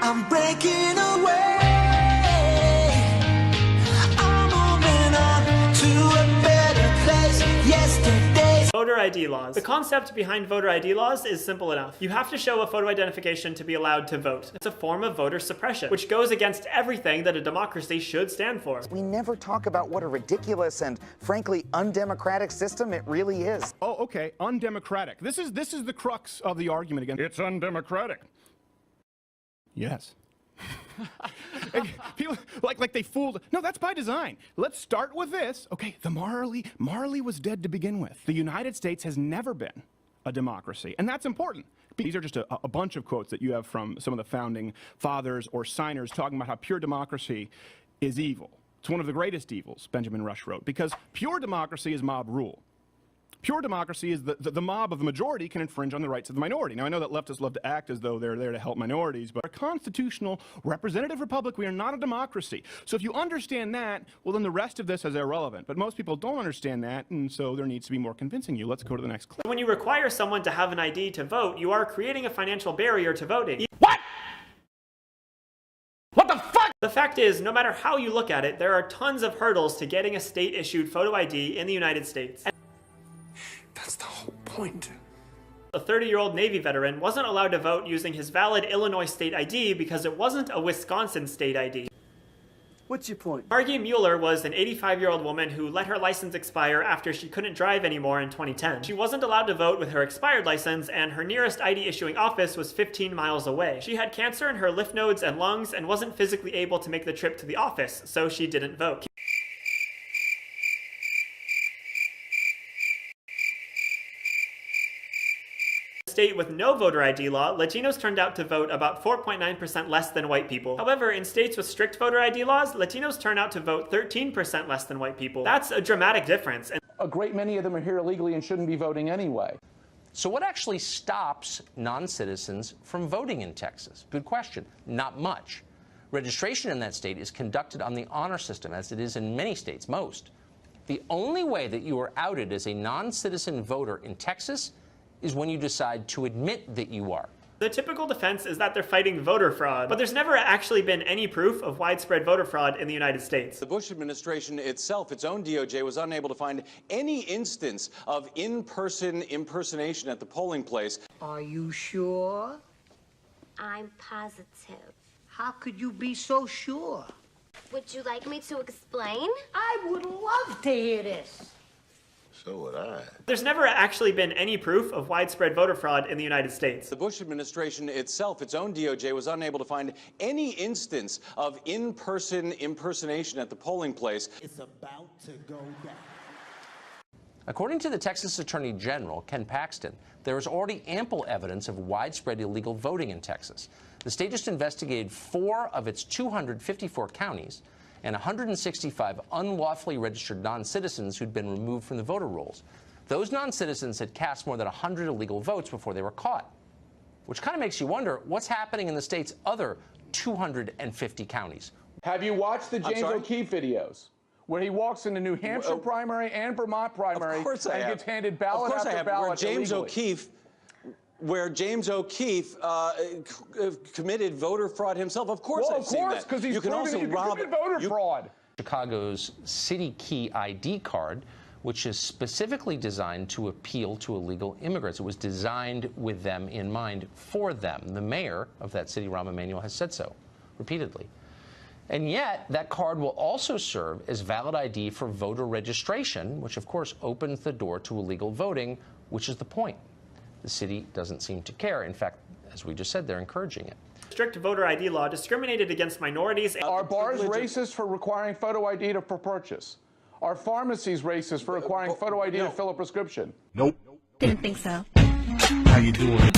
I'm breaking away. I'm moving on to a better place. Yesterday. Voter ID laws. The concept behind voter ID laws is simple enough. You have to show a photo identification to be allowed to vote. It's a form of voter suppression, which goes against everything that a democracy should stand for. We never talk about what a ridiculous and frankly undemocratic system it really is. Oh, okay, undemocratic. This is the crux of the argument again. It's undemocratic. Yes. People like they fooled. No, that's by design. Let's start with this. Okay, the Marley was dead to begin with. The United States has never been a democracy, and that's important. These are just a bunch of quotes that you have from some of the founding fathers or signers talking about how pure democracy is evil. It's one of the greatest evils, Benjamin Rush wrote, because pure democracy is mob rule. Pure democracy is the mob of the majority can infringe on the rights of the minority. Now, I know that leftists love to act as though they're there to help minorities, but a constitutional representative republic, we are not a democracy. So if you understand that, well, then the rest of this is irrelevant. But most people don't understand that, and so there needs to be more convincing you. Let's go to the next clip. When you require someone to have an ID to vote, you are creating a financial barrier to voting. What? What the fuck? The fact is, no matter how you look at it, there are tons of hurdles to getting a state-issued photo ID in the United States. That's the whole point. A 30-year-old Navy veteran wasn't allowed to vote using his valid Illinois state ID because it wasn't a Wisconsin state ID. What's your point? Margie Mueller was an 85-year-old woman who let her license expire after she couldn't drive anymore in 2010. She wasn't allowed to vote with her expired license, and her nearest ID issuing office was 15 miles away. She had cancer in her lymph nodes and lungs and wasn't physically able to make the trip to the office, so she didn't vote. State with no voter ID law, Latinos turned out to vote about 4.9% less than white people. However, in states with strict voter ID laws, Latinos turn out to vote 13% less than white people. That's a dramatic difference. And a great many of them are here illegally and shouldn't be voting anyway. So what actually stops non-citizens from voting in Texas? Good question. Not much. Registration in that state is conducted on the honor system, as it is in many states, most. The only way that you are outed as a non-citizen voter in Texas is when you decide to admit that you are. The typical defense is that they're fighting voter fraud, but there's never actually been any proof of widespread voter fraud in the United States. The Bush administration itself, its own DOJ, was unable to find any instance of in-person impersonation at the polling place. Are you sure? I'm positive. How could you be so sure? Would you like me to explain? I would love to hear this. So would I. There's never actually been any proof of widespread voter fraud in the United States. The Bush administration itself, its own DOJ, was unable to find any instance of in-person impersonation at the polling place. It's about to go down. According to the Texas Attorney General, Ken Paxton, there is already ample evidence of widespread illegal voting in Texas. The state just investigated 4 of its 254 counties and 165 unlawfully registered non-citizens who'd been removed from the voter rolls. Those non-citizens had cast more than 100 illegal votes before they were caught, which kind of makes you wonder what's happening in the state's other 250 counties. Have you watched the James O'Keefe videos? When he walks in the New Hampshire primary and Vermont primary and gets handed ballot after ballot where James O'Keefe committed voter fraud himself. Of course, well, I've seen that. Of course, because he's proven he committed voter fraud. Chicago's City Key ID card, which is specifically designed to appeal to illegal immigrants. It was designed with them in mind for them. The mayor of that city, Rahm Emanuel, has said so repeatedly. And yet, that card will also serve as valid ID for voter registration, which of course opens the door to illegal voting, which is the point. The city doesn't seem to care. In fact, as we just said, they're encouraging it. Strict voter ID law discriminated against minorities. Are bars racist for requiring photo ID for purchase? Are pharmacies racist for requiring photo ID to fill a prescription? Nope. Didn't think so. How you doing?